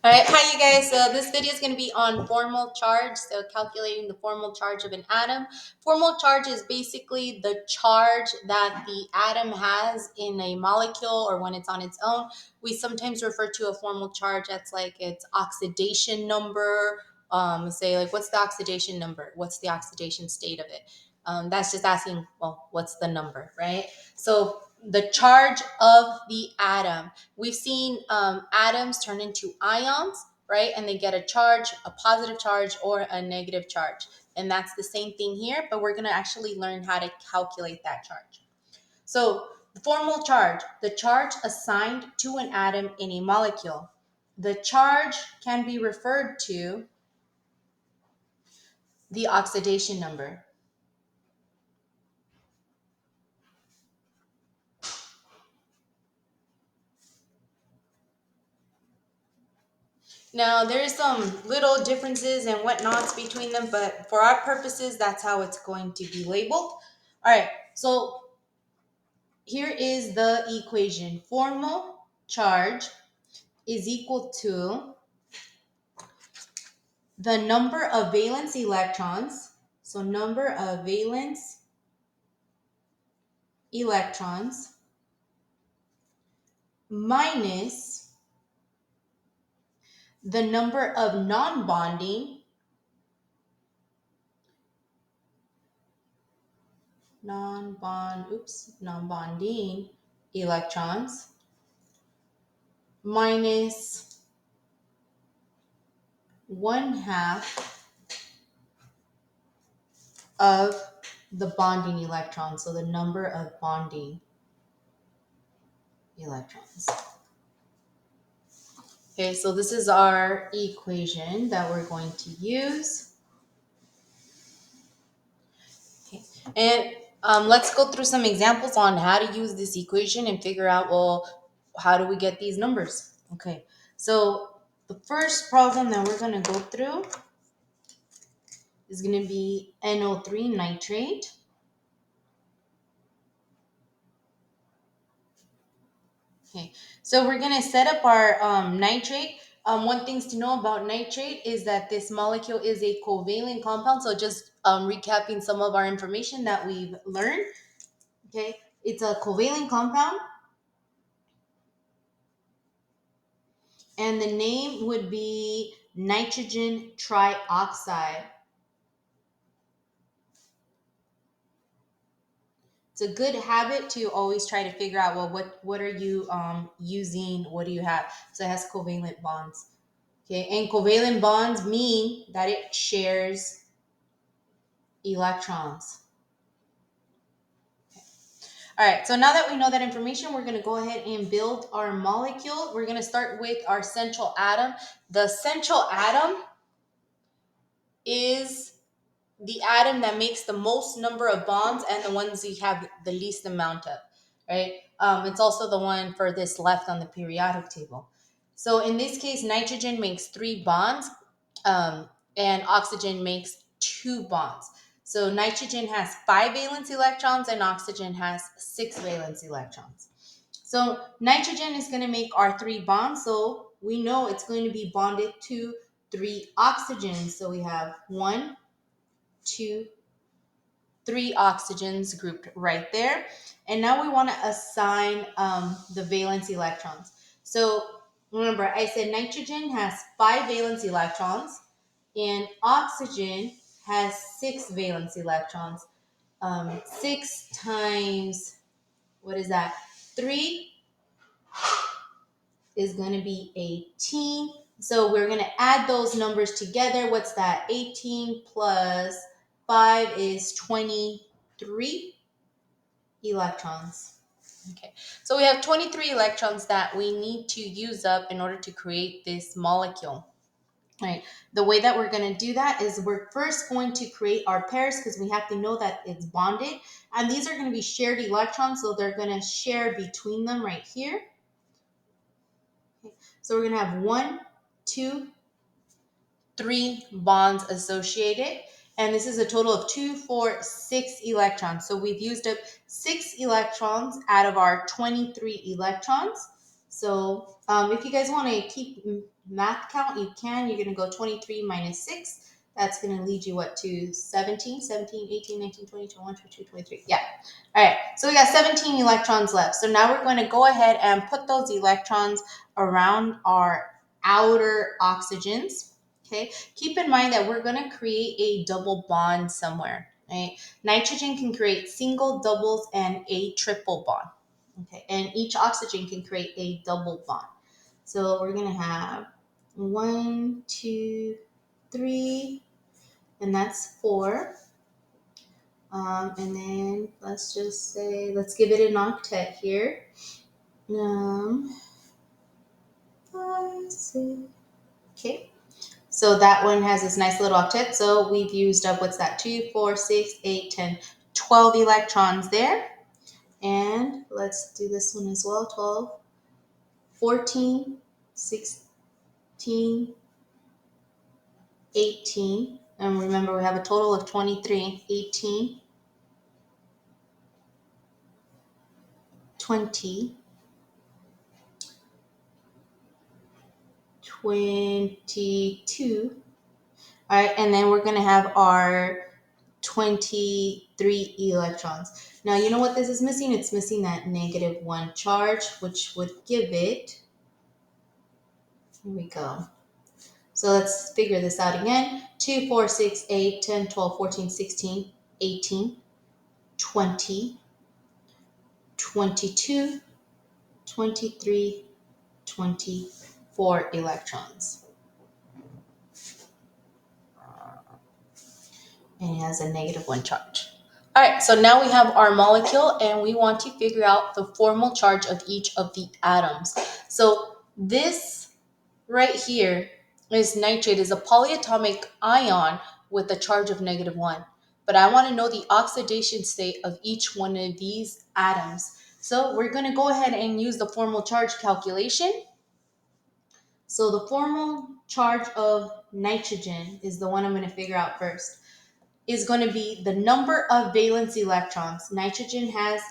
All right, hi you guys. So this video is going to be on formal charge. So calculating the formal charge of an atom. Formal charge is basically the charge that the atom has in a molecule or when it's on its own. We sometimes refer to a formal charge that's like its oxidation number. Say like, what's the oxidation number? What's the oxidation state of it? That's just asking, well, what's the number, right? So the charge of the atom. We've seen atoms turn into ions, right? And they get a charge, a positive charge or a negative charge. And that's the same thing here, but we're going to actually learn how to calculate that charge. So, the formal charge, the charge assigned to an atom in a molecule. The charge can be referred to the oxidation number. Now, there's some little differences and whatnots between them, but for our purposes, that's how it's going to be labeled. All right, so here is the equation. Formal charge is equal to the number of valence electrons. So number of valence electrons minus the number of non-bonding electrons minus 1/2 of the bonding electrons. So the number of bonding electrons. Okay, so this is our equation that we're going to use. Okay. And let's go through some examples on how to use this equation and figure out, well, how do we get these numbers? Okay, so the first problem that we're going to go through is going to be NO3 nitrate. Okay, so we're going to set up our nitrate. One things to know about nitrate is that this molecule is a covalent compound. So just recapping some of our information that we've learned. Okay, it's a covalent compound, and the name would be nitrogen trioxide. It's a good habit to always try to figure out, well, what are you using? What do you have? So it has covalent bonds. Okay, and covalent bonds mean that it shares electrons. All right, so now that we know that information, we're going to go ahead and build our molecule. We're going to start with our central atom. The central atom is the atom that makes the most number of bonds and the ones you have the least amount of, right? It's also the one furthest left on the periodic table. So in this case, nitrogen makes 3 bonds, and oxygen makes 2 bonds. So nitrogen has 5 valence electrons and oxygen has 6 valence electrons. So nitrogen is going to make our 3 bonds. So we know it's going to be bonded to 3 oxygens. So we have 1, 2, 3 oxygens grouped right there. And now we want to assign the valence electrons. So remember, I said nitrogen has 5 valence electrons and oxygen has 6 valence electrons. 6 times, what is that? 3 is going to be 18. So we're going to add those numbers together. What's that? 18 plus 5 is 23 electrons. Okay, so we have 23 electrons that we need to use up in order to create this molecule. All right, the way that we're going to do that is we're first going to create our pairs because we have to know that it's bonded. And these are going to be shared electrons, so they're going to share between them right here. Okay. So we're going to have 1, 2, 3 bonds associated. And this is a total of 2, 4, 6 electrons. So we've used up 6 electrons out of our 23 electrons. So if you guys want to keep math count, you can. You're going to go 23 minus 6. That's going to lead you what to 17, 17, 18, 19, 20, 21, 22, 23. Yeah. All right. So we got 17 electrons left. So now we're going to go ahead and put those electrons around our outer oxygens. Okay. Keep in mind that we're going to create a double bond somewhere. Right. Nitrogen can create single, doubles, and a triple bond. Okay, and each oxygen can create a double bond. So we're gonna have 1, 2, 3, and that's 4. And then let's just say, let's give it an octet here. 5, 6. Okay, so that one has this nice little octet. So we've used up, what's that? 2, 4, 6, 8, 10, 12 electrons there. And let's do this one as well. 12, 14, 16, 18. And remember, we have a total of 23. 18, 20, 22. All right, and then we're going to have our 23 electrons. Now, you know what this is missing? It's missing that -1 charge, which would give it, here we go. So let's figure this out again. 2, 4, 6, 8, 10, 12, 14, 16, 18, 20, 22, 23, 24 electrons. And it has a -1 charge. All right, so now we have our molecule and we want to figure out the formal charge of each of the atoms. So this right here is nitrate, is a polyatomic ion with a charge of -1. But I want to know the oxidation state of each one of these atoms. So we're going to go ahead and use the formal charge calculation. So the formal charge of nitrogen is the one I'm going to figure out first. Is going to be the number of valence electrons. Nitrogen has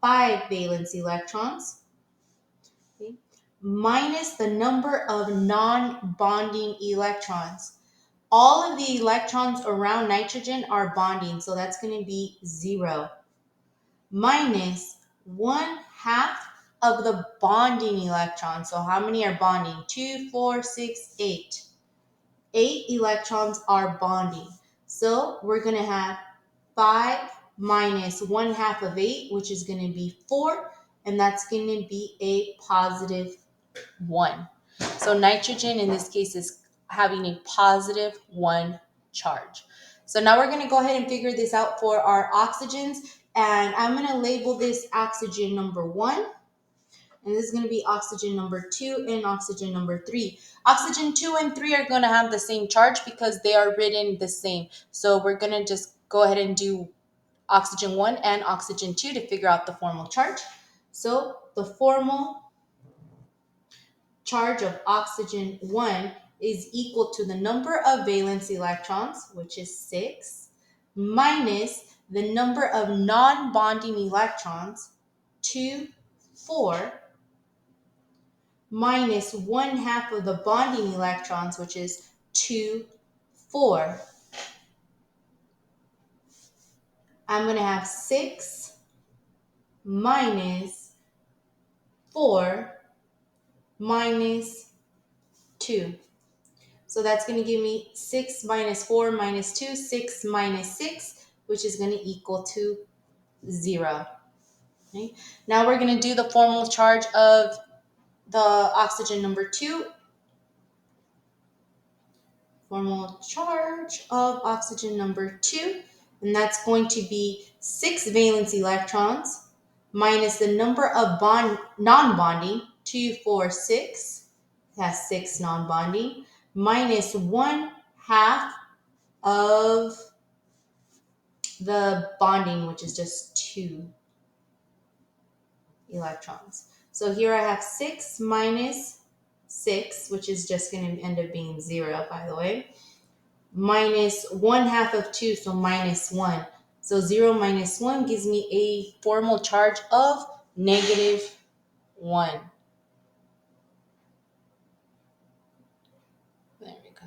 5 valence electrons. Okay, minus the number of non-bonding electrons. All of the electrons around nitrogen are bonding, so that's going to be 0. Minus 1/2 of the bonding electrons. So how many are bonding? 2, 4, 6, 8. 8 electrons are bonding. So we're going to have 5 minus 1/2 of 8, which is going to be 4, and that's going to be a +1. So nitrogen in this case is having a +1 charge. So now we're going to go ahead and figure this out for our oxygens, and I'm going to label this oxygen number 1. And this is going to be oxygen number 2 and oxygen number 3. Oxygen 2 and 3 are going to have the same charge because they are written the same. So we're going to just go ahead and do oxygen 1 and oxygen 2 to figure out the formal charge. So the formal charge of oxygen 1 is equal to the number of valence electrons, which is 6, minus the number of non-bonding electrons, 2, 4, minus 1/2 of the bonding electrons, which is 2, 4. I'm going to have 6 minus 4 minus 2. So that's going to give me 6 minus 4 minus 2, 6 minus 6, which is going to equal to 0. Okay. Now we're going to do the formal charge of the oxygen number 2. Formal charge of oxygen number 2, and that's going to be 6 valence electrons minus the number of non-bonding, 2, 4, 6. It has 6 non-bonding, minus 1/2 of the bonding, which is just 2 electrons. So here I have 6 minus 6, which is just going to end up being 0, by the way, minus 1/2 of 2, so minus 1. So 0 minus 1 gives me a formal charge of -1.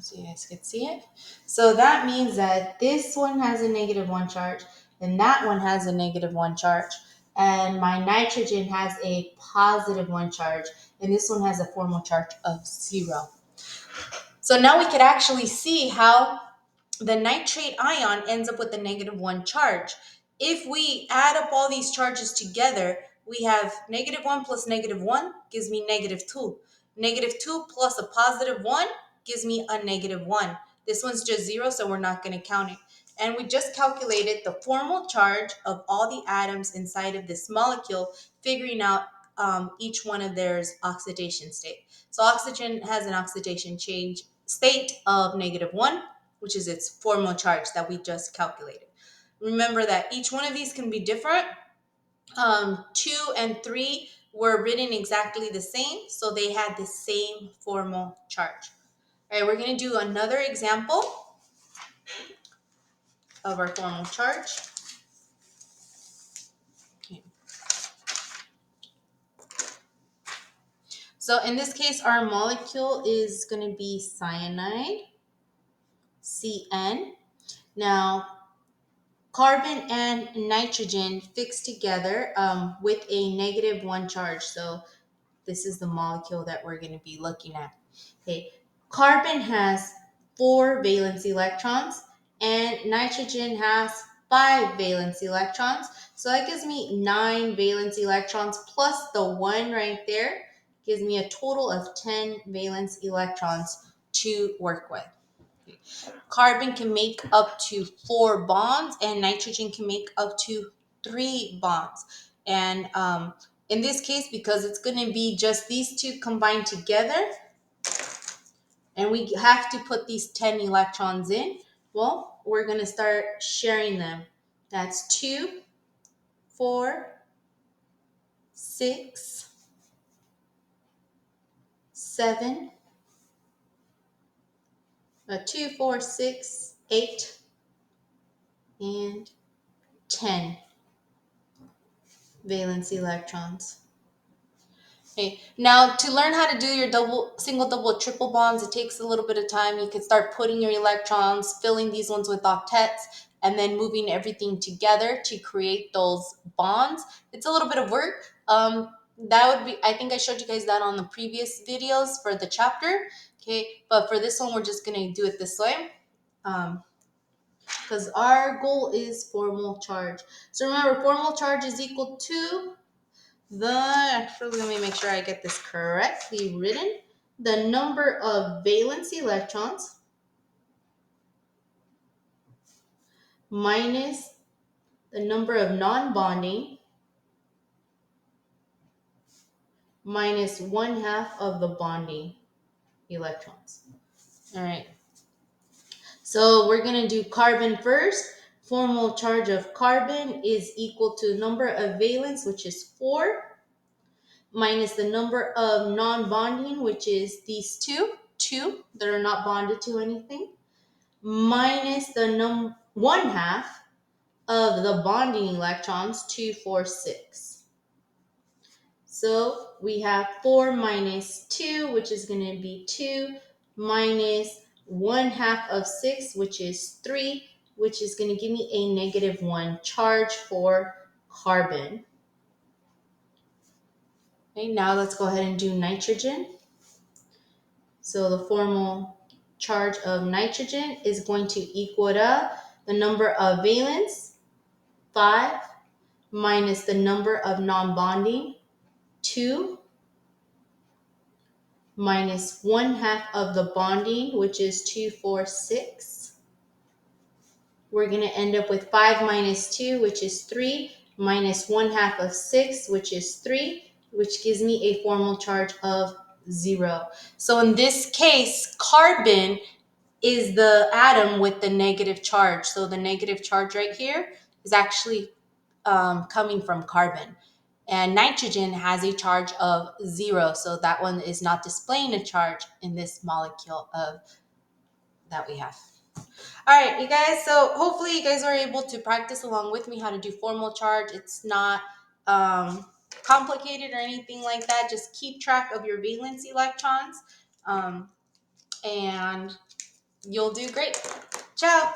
so you guys can see it. So that means that this one has a -1 charge, and that one has a -1 charge, and my nitrogen has a +1 charge, and this one has a formal charge of 0. So now we could actually see how the nitrate ion ends up with a -1 charge. If we add up all these charges together, we have -1 plus -1 gives me -2. -2 plus a +1 gives me a -1. This one's just 0, so we're not going to count it. And we just calculated the formal charge of all the atoms inside of this molecule, figuring out each one of their oxidation state. So oxygen has an oxidation change state of -1, which is its formal charge that we just calculated. Remember that each one of these can be different. 2 and 3 were written exactly the same, so they had the same formal charge. All right, we're going to do another example of our formal charge. Okay. So in this case, our molecule is going to be cyanide, CN. Now, carbon and nitrogen fixed together with a -1 charge. So this is the molecule that we're going to be looking at. Okay, carbon has 4 valence electrons and nitrogen has 5 valence electrons. So that gives me 9 valence electrons plus the 1 right there gives me a total of 10 valence electrons to work with. Carbon can make up to 4 bonds and nitrogen can make up to 3 bonds. And in this case, because it's going to be just these two combined together, and we have to put these 10 electrons in, well, we're going to start sharing them. That's 2, 4, 6, 7, 2, 4, 6, 8, and 10 valence electrons. Okay. Now, to learn how to do your single, double, triple bonds, it takes a little bit of time. You can start putting your electrons, filling these ones with octets, and then moving everything together to create those bonds. It's a little bit of work. That would be, I think I showed you guys that on the previous videos for the chapter. Okay, but for this one, we're just going to do it this way. Because our goal is formal charge. So remember, formal charge is equal to actually, let me make sure I get this correctly written. The number of valence electrons minus the number of non-bonding minus 1/2 of the bonding electrons. All right. So we're going to do carbon first. Formal charge of carbon is equal to number of valence, which is 4, minus the number of non-bonding, which is these two that are not bonded to anything, minus the 1/2 of the bonding electrons, 2, 4, 6. So we have 4 minus 2, which is going to be 2, minus 1/2 of 6, which is 3, which is going to give me a -1 charge for carbon. Okay, now let's go ahead and do nitrogen. So the formal charge of nitrogen is going to equal to the number of valence, 5, minus the number of non-bonding, 2, minus 1/2 of the bonding, which is 2, 4, 6. We're going to end up with 5 minus 2, which is 3, minus 1/2 of 6, which is 3, which gives me a formal charge of 0. So in this case, carbon is the atom with the negative charge. So the negative charge right here is actually coming from carbon. And nitrogen has a charge of 0. So that one is not displaying a charge in this molecule that we have. All right, you guys. So hopefully you guys are able to practice along with me how to do formal charge. It's not complicated or anything like that. Just keep track of your valence electrons. And you'll do great. Ciao.